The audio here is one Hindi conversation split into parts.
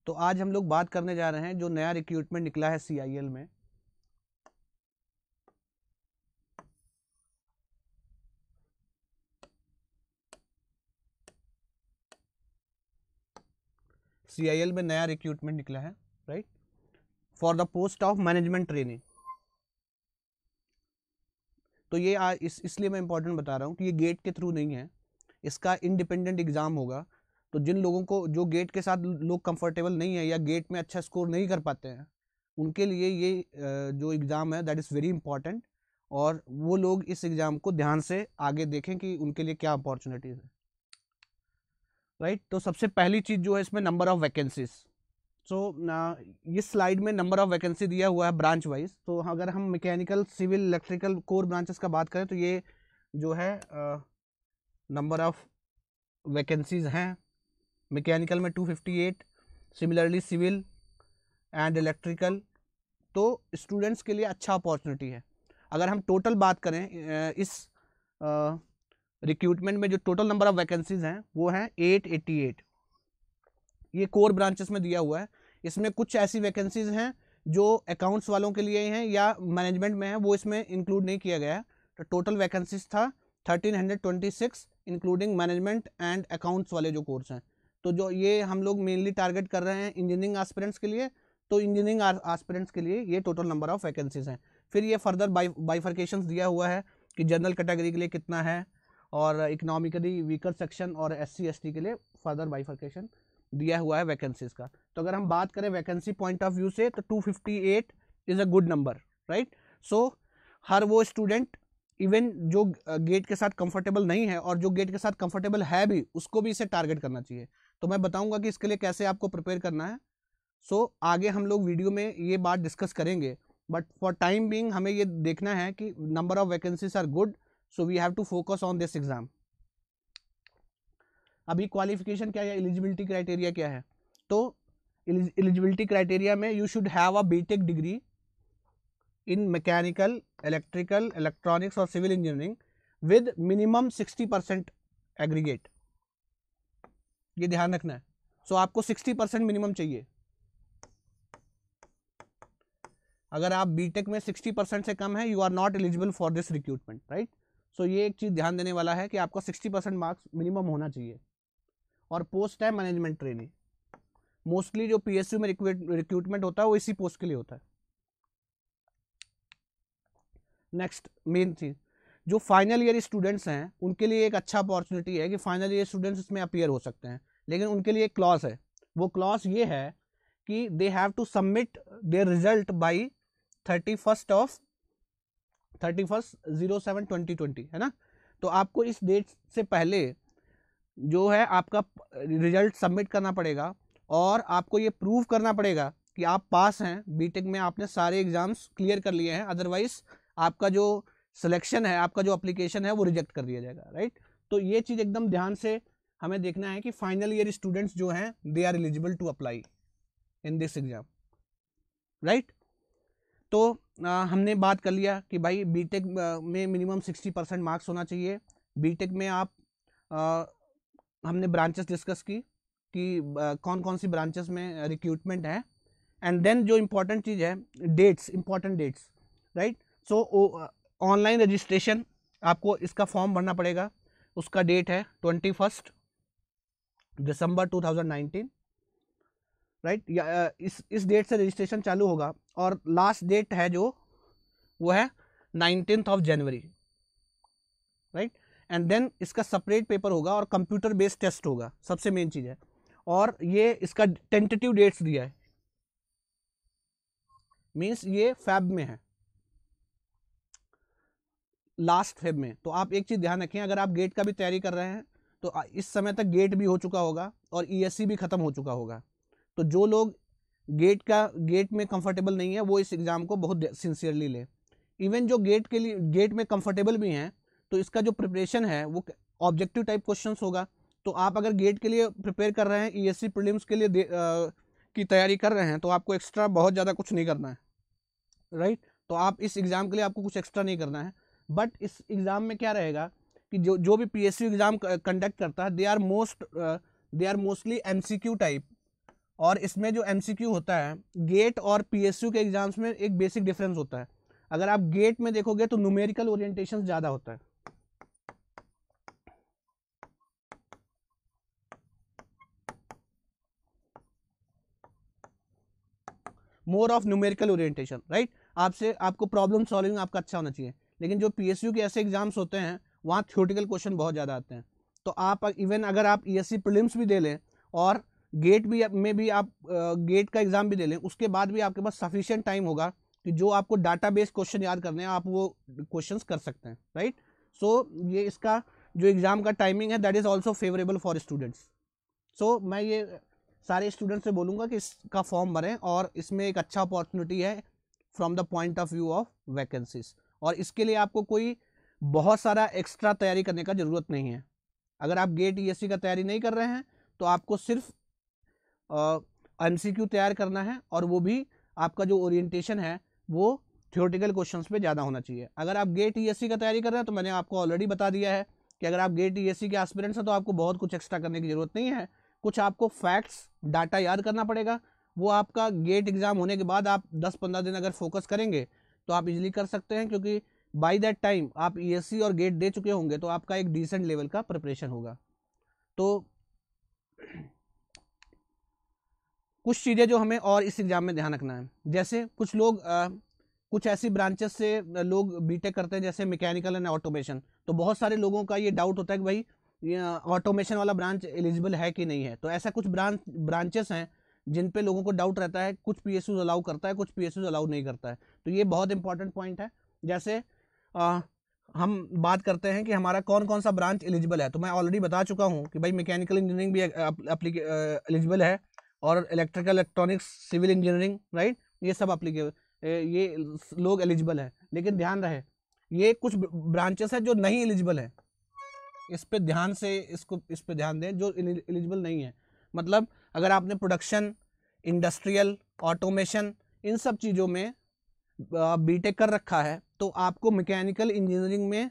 तो आज हम लोग बात करने जा रहे हैं जो नया रिक्रूटमेंट निकला है CIL में। CIL में नया रिक्रूटमेंट निकला है, right, for the post of management training. तो ये इसलिए मैं इंपॉर्टेंट बता रहा हूँ कि ये गेट के थ्रू नहीं है, इसका इंडिपेंडेंट एग्जाम होगा। तो जिन लोगों को जो गेट के साथ लोग कंफर्टेबल नहीं है या गेट में अच्छा स्कोर नहीं कर पाते हैं, उनके लिए ये जो एग्ज़ाम है दैट इज़ वेरी इंपॉर्टेंट, और वो लोग इस एग्ज़ाम को ध्यान से आगे देखें कि उनके लिए क्या अपॉर्चुनिटीज़ है, राइट। तो सबसे पहली चीज़ जो है इसमें नंबर ऑफ़ वैकेंसीज। सो इस स्लाइड में नंबर ऑफ़ वैकेंसी दिया हुआ है ब्रांच वाइज। तो अगर हम mechanical, civil, electrical core branches का बात करें तो ये जो है नंबर ऑफ़ वैकेंसीज हैं। मैकेनिकल में 258, सिमिलरली सिविल एंड इलेक्ट्रिकल। तो स्टूडेंट्स के लिए अच्छा अपॉर्चुनिटी है। अगर हम टोटल बात करें इस रिक्रूटमेंट में जो टोटल नंबर ऑफ वैकेंसीज हैं वो हैं 888। ये कोर ब्रांचेस में दिया हुआ है। इसमें कुछ ऐसी वैकेंसीज हैं जो अकाउंट्स वालों के लिए हैं या मैनेजमेंट में है, वो इसमें इंक्लूड नहीं किया गया है। तो टोटल वैकेंसीज था 1326 इंक्लूडिंग मैनेजमेंट एंड अकाउंट्स वाले जो कोर्स हैं। तो जो ये हम लोग मेनली टारगेट कर रहे हैं इंजीनियरिंग एस्पिरेंट्स के लिए, तो इंजीनियरिंग एस्पिरेंट्स के लिए ये टोटल नंबर ऑफ वैकेंसीज हैं। फिर ये फर्दर बाइफर्केशंस दिया हुआ है कि जनरल कैटेगरी के लिए कितना है, और इकोनॉमिकली वीकर सेक्शन और SC ST के लिए फर्दर बाइफर्केशन दिया हुआ है वैकेंसीज का। तो अगर हम बात करें वैकेंसी पॉइंट ऑफ व्यू से तो 258 is a good number, right. So हर वो स्टूडेंट, इवन जो गेट के साथ कंफर्टेबल नहीं है और जो गेट के साथ कंफर्टेबल है भी, उसको भी इसे टारगेट करना चाहिए। तो मैं बताऊंगा कि इसके लिए कैसे आपको प्रिपेयर करना है। सो आगे हम लोग वीडियो में ये बात डिस्कस करेंगे, बट फॉर टाइम बीइंग हमें ये देखना है कि number of vacancies are good, so we have to focus on this exam. अभी क्वालिफिकेशन क्या है, एलिजिबिलिटी क्राइटेरिया क्या है? तो एलिजिबिलिटी क्राइटेरिया में you should have a BTech degree in mechanical, electrical, electronics और civil engineering with minimum 60% aggregate. ये ध्यान रखना है। सो आपको 60% मिनिमम चाहिए। अगर आप बीटेक में 60% से कम है, you are not eligible for this recruitment, right. So ये एक चीज़ ध्यान देने वाला है कि आपका 60% मार्क्स मिनिमम होना चाहिए। और पोस्ट है मैनेजमेंट ट्रेनी। मोस्टली जो PSU में रिक्रूटमेंट होता है वो इसी पोस्ट के लिए होता है। नेक्स्ट मेन चीज, जो फाइनल ईयर स्टूडेंट्स हैं उनके लिए एक अच्छा अपॉर्चुनिटी है कि फाइनल ईयर स्टूडेंट्स इसमें अपीयर हो सकते हैं, लेकिन उनके लिए एक क्लॉज है। वो क्लॉज ये है कि they have to submit their result by 31/07/2020, है ना। तो आपको इस डेट से पहले जो है आपका रिजल्ट सबमिट करना पड़ेगा, और आपको ये प्रूव करना पड़ेगा कि आप पास हैं, बीटेक में आपने सारे एग्जाम्स क्लियर कर लिए हैं, अदरवाइज आपका जो सिलेक्शन है, आपका जो अप्लीकेशन है वो रिजेक्ट कर दिया जाएगा, राइट। तो ये चीज़ एकदम ध्यान से हमें देखना है कि फाइनल ईयर स्टूडेंट्स जो हैं they are eligible to apply in this exam, right. तो हमने बात कर लिया कि भाई बीटेक में मिनिमम 60% मार्क्स होना चाहिए। बीटेक में आप हमने ब्रांचेस डिस्कस की कि कौन कौन सी ब्रांचेस में रिक्रूटमेंट है। एंड देन जो इम्पोर्टेंट चीज़ है, dates, important dates, right. So online registration, आपको इसका फॉर्म भरना पड़ेगा। उसका डेट है 21 दिसंबर 2019, राइट। इस डेट से रजिस्ट्रेशन चालू होगा, और लास्ट डेट है जो वो है 19 जनवरी, राइट। एंड देन इसका सेपरेट पेपर होगा और कंप्यूटर बेस्ड टेस्ट होगा, सबसे मेन चीज़ है। और ये इसका टेंटेटिव डेट्स दिया है, मीन्स ये फेब में है, लास्ट फेब में। तो आप एक चीज़ ध्यान रखें, अगर आप गेट का भी तैयारी कर रहे हैं तो इस समय तक गेट भी हो चुका होगा और ESC भी ख़त्म हो चुका होगा। तो जो लोग गेट में कंफर्टेबल नहीं है वो इस एग्ज़ाम को बहुत सिंसियरली ले। इवन जो गेट में कंफर्टेबल भी हैं, तो इसका जो प्रिपरेशन है वो ऑब्जेक्टिव टाइप क्वेश्चंस होगा। तो आप अगर गेट के लिए प्रिपेयर कर रहे हैं, ESC प्रीलिम्स के लिए की तैयारी कर रहे हैं, तो आपको एक्स्ट्रा बहुत ज़्यादा कुछ नहीं करना है, राइट। तो आप इस एग्ज़ाम के लिए आपको कुछ एक्स्ट्रा नहीं करना है। बट इस एग्ज़ाम में क्या रहेगा कि जो भी PSU एग्ज़ाम कंडक्ट करता है, they are mostly MCQ type और इसमें जो एमसीक्यू होता है, गेट और पीएसयू के एग्जाम्स में एक बेसिक डिफरेंस होता है। अगर आप गेट में देखोगे तो न्यूमेरिकल ओरिएंटेशन ज़्यादा होता है, more of numerical orientation, right. आपको प्रॉब्लम सॉल्विंग आपका अच्छा होना चाहिए। लेकिन जो पीएसयू के ऐसे एग्जाम्स होते हैं वहाँ थ्योरेटिकल क्वेश्चन बहुत ज़्यादा आते हैं। तो आप इवन अगर आप ईएससी प्रीलिम्स भी दे लें और गेट भी में भी आप गेट का एग्जाम भी दे लें, उसके बाद भी आपके पास सफिशिएंट टाइम होगा कि जो आपको डाटा बेस्ड क्वेश्चन याद करने हैं आप वो क्वेश्चंस कर सकते हैं, राइट। सो ये इसका जो एग्जाम का टाइमिंग है that is also favourable for students. So मैं ये सारे स्टूडेंट्स से बोलूँगा कि इसका फॉर्म भरें और इसमें एक अच्छा अपॉर्चुनिटी है from the point of view of vacancies. और इसके लिए आपको कोई बहुत सारा एक्स्ट्रा तैयारी करने का ज़रूरत नहीं है। अगर आप गेट ईएससी का तैयारी नहीं कर रहे हैं तो आपको सिर्फ एमसीक्यू तैयार करना है, और वो भी आपका जो ओरिएंटेशन है वो थ्योरेटिकल क्वेश्चंस पे ज़्यादा होना चाहिए। अगर आप गेट ईएससी का तैयारी कर रहे हैं तो मैंने आपको ऑलरेडी बता दिया है कि अगर आप गेट ईएससी के एस्पिरेंट्स हैं तो आपको बहुत कुछ एक्स्ट्रा करने की ज़रूरत नहीं है। कुछ आपको फैक्ट्स डाटा याद करना पड़ेगा, वो आपका गेट एग्ज़ाम होने के बाद आप 10-15 दिन अगर फोकस करेंगे तो आप इजीली कर सकते हैं, क्योंकि बाय दैट टाइम आप ईएससी और गेट दे चुके होंगे तो आपका एक डिसेंट लेवल का प्रिपरेशन होगा। तो कुछ चीज़ें जो हमें और इस एग्ज़ाम में ध्यान रखना है, जैसे कुछ ऐसी ब्रांचेस से लोग बीटेक करते हैं जैसे मैकेनिकल एंड ऑटोमेशन। तो बहुत सारे लोगों का ये डाउट होता है कि भाई ऑटोमेशन वाला ब्रांच एलिजिबल है कि नहीं है। तो ऐसा कुछ ब्रांचेस हैं जिन पे लोगों को डाउट रहता है, कुछ पीएसयू अलाउ करता है, कुछ पीएसयू अलाउ नहीं करता है। तो ये बहुत इंपॉर्टेंट पॉइंट है। जैसे हम बात करते हैं कि हमारा कौन कौन सा ब्रांच एलिजिबल है, तो मैं ऑलरेडी बता चुका हूँ कि भाई मैकेनिकल इंजीनियरिंग भी एलिजिबल है, और electrical electronics civil engineering, right, ये सब अप्लीकेबल, ये लोग एलिजिबल है। लेकिन ध्यान रहे ये कुछ ब्रांचेस है जो नहीं एलिजिबल है, इस पे ध्यान दें, जो एलिजिबल नहीं है। मतलब अगर आपने प्रोडक्शन, इंडस्ट्रियल, ऑटोमेशन, इन सब चीज़ों में बीटेक कर रखा है तो आपको मैकेनिकल इंजीनियरिंग में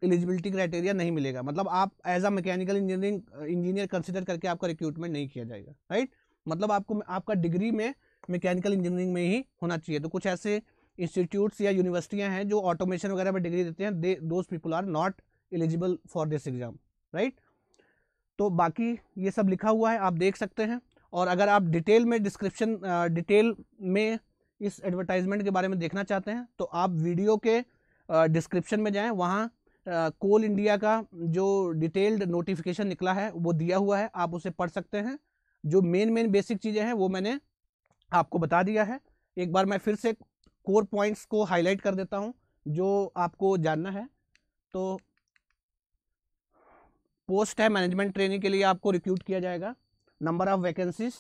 एलिजिबिलिटी क्राइटेरिया नहीं मिलेगा। मतलब आप as a mechanical engineer consider करके आपका रिक्रूटमेंट नहीं किया जाएगा, राइट। मतलब आपको आपका डिग्री में मैकेनिकल इंजीनियरिंग में ही होना चाहिए। तो कुछ ऐसे इंस्टीट्यूट्स या यूनिवर्सिटियां हैं जो ऑटोमेशन वगैरह में डिग्री देते हैं, those people are not eligible for this exam, right. तो बाकी ये सब लिखा हुआ है, आप देख सकते हैं। और अगर आप डिटेल में इस एडवर्टाइजमेंट के बारे में देखना चाहते हैं तो आप वीडियो के डिस्क्रिप्शन में जाएं, वहाँ कोल इंडिया का जो डिटेल्ड नोटिफिकेशन निकला है वो दिया हुआ है, आप उसे पढ़ सकते हैं। जो मेन बेसिक चीज़ें हैं वो मैंने आपको बता दिया है। एक बार मैं फिर से कोर पॉइंट्स को हाईलाइट कर देता हूं जो आपको जानना है। तो पोस्ट है मैनेजमेंट ट्रेनिंग के लिए आपको रिक्रूट किया जाएगा। नंबर ऑफ वैकेंसीज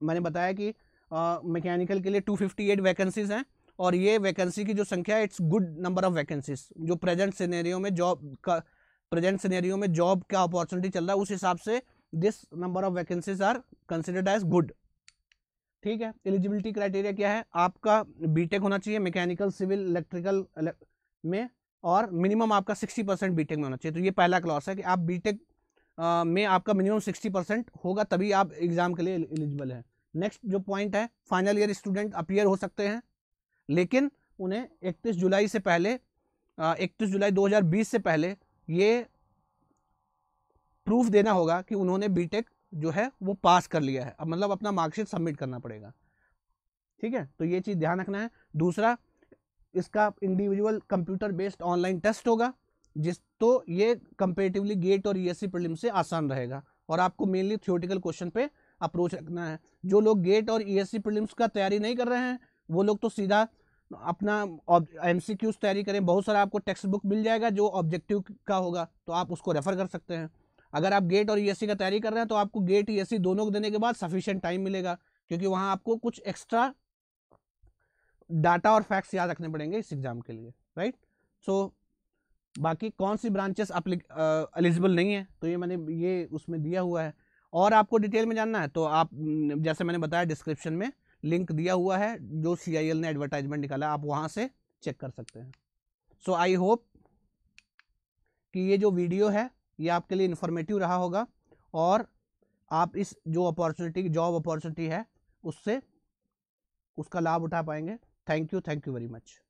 मैंने बताया कि मैकेनिकल के लिए 258 वैकेंसीज हैं, और ये वैकेंसी की जो संख्या है it's good number of vacancies. जो प्रेजेंट सिनेरियो में जॉब का अपॉर्चुनिटी चल रहा है उस हिसाब से this number of vacancies are considered as good, ठीक है। एलिजिबिलिटी क्राइटेरिया क्या है, आपका बीटेक होना चाहिए मैकेनिकल, सिविल, इलेक्ट्रिकल में, और मिनिमम आपका 60% बीटेक में होना चाहिए। तो ये पहला क्लॉज है कि आप बीटेक में आपका मिनिमम 60% होगा तभी आप एग्जाम के लिए एलिजिबल है। नेक्स्ट जो पॉइंट है, फाइनल ईयर स्टूडेंट अपीयर हो सकते हैं, लेकिन उन्हें 31 जुलाई 2020 से पहले ये प्रूफ देना होगा कि उन्होंने बीटेक जो है वो पास कर लिया है। अब मतलब अपना मार्कशीट सबमिट करना पड़ेगा, ठीक है। तो ये चीज़ ध्यान रखना है। दूसरा, इसका individual computer based online test होगा, तो ये कंपेरेटिवली गेट और ईएससी प्रीलिम से आसान रहेगा, और आपको मेनली थ्योरेटिकल क्वेश्चन पे अप्रोच रखना है। जो लोग गेट और ईएससी प्रीलिम्स का तैयारी नहीं कर रहे हैं वो लोग तो सीधा अपना एमसीक्यूज तैयारी करें। बहुत सारा आपको टेक्स्ट बुक मिल जाएगा जो ऑब्जेक्टिव का होगा, तो आप उसको रेफर कर सकते हैं। अगर आप गेट और ईएससी का तैयारी कर रहे हैं तो आपको गेट ईएससी दोनों को देने के बाद सफिशिएंट टाइम मिलेगा, क्योंकि वहाँ आपको कुछ एक्स्ट्रा डाटा और फैक्ट्स याद रखने पड़ेंगे इस एग्जाम के लिए, राइट। सो बाकी कौन सी ब्रांचेस एलिजिबल नहीं है तो ये मैंने ये उसमें दिया हुआ है। और आपको डिटेल में जानना है तो आप जैसे मैंने बताया डिस्क्रिप्शन में लिंक दिया हुआ है, जो CIL ने एडवर्टाइजमेंट निकाला, आप वहाँ से चेक कर सकते हैं। सो आई होप कि ये जो वीडियो है ये आपके लिए इन्फॉर्मेटिव रहा होगा, और आप इस जो अपॉर्चुनिटी, जॉब अपॉर्चुनिटी है, उसका लाभ उठा पाएंगे। Thank you very much.